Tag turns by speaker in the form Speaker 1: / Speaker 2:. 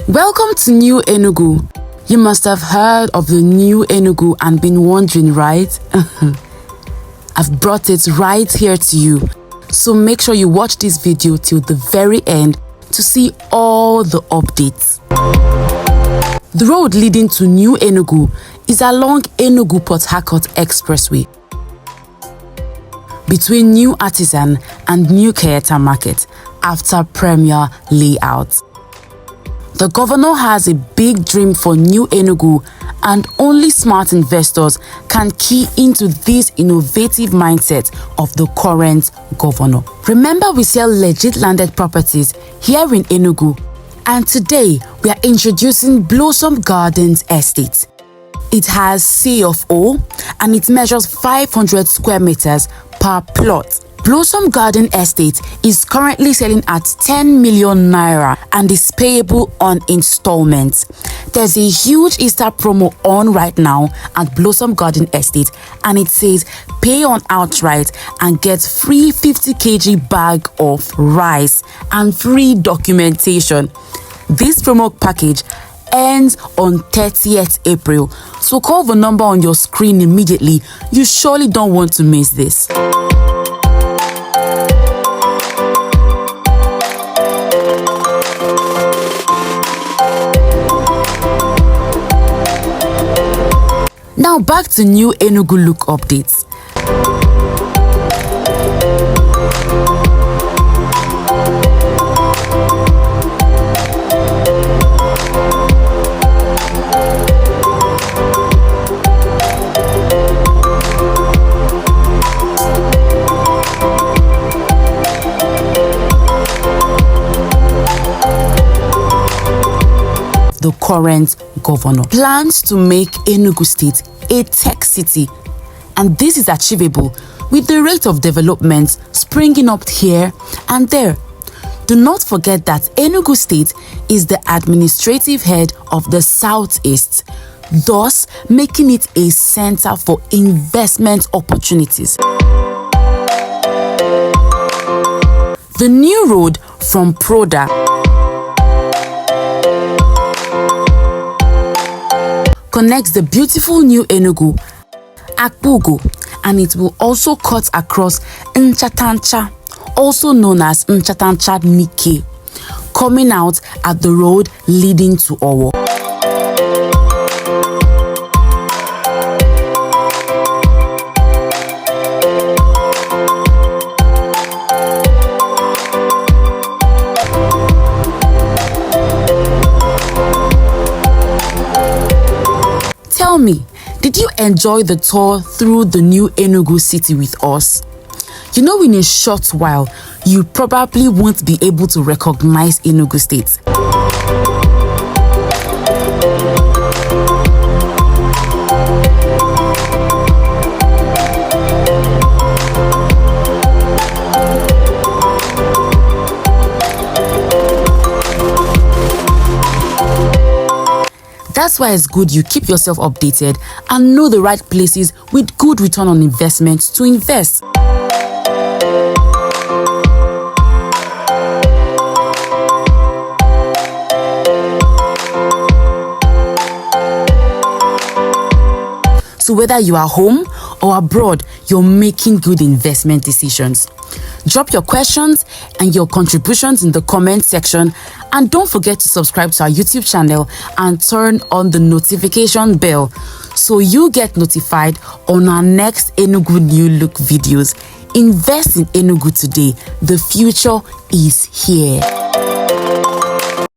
Speaker 1: Welcome to New Enugu. You must have heard of the New Enugu and been wondering, right? I've brought it right here to you. So make sure you watch this video till the very end to see all the updates. The road leading to New Enugu is along Enugu-Port Harcourt Expressway between New Artisan and New Kayeta Market after Premier Layout. The governor has a big dream for New Enugu, and only smart investors can key into this innovative mindset of the current governor. Remember, we sell legit landed properties here in Enugu, and today we are introducing Blossom Gardens Estate. It has C of O and it measures 500 square meters per plot. Blossom Garden Estate is currently selling at 10 million naira and is payable on installments. There's a huge Easter promo on right now at Blossom Garden Estate, and it says pay on outright and get free 50 kg bag of rice and free documentation. This promo package ends on 30th April, so call the number on your screen immediately. You surely don't want to miss this. Now back to New Enugu look updates. The current governor plans to make Enugu State a tech city, and this is achievable with the rate of development springing up here and there. Do not forget that Enugu State is the administrative head of the Southeast, thus making it a center for investment opportunities. The new road from Proda connects the beautiful New Enugu, Akpugo, and it will also cut across Nchatancha, also known as Nchatancha Nike, coming out at the road leading to Owo. Tell me, did you enjoy the tour through the new Enugu city with us? You know, in a short while, you probably won't be able to recognize Enugu State. That's why it's good you keep yourself updated and know the right places with good return on investment to invest. So whether you are home or abroad, you're making good investment decisions. Drop your questions and your contributions in the comment section, and don't forget to subscribe to our YouTube channel and turn on the notification bell so you get notified on our next Enugu New Look videos. Invest in Enugu today. The future is here.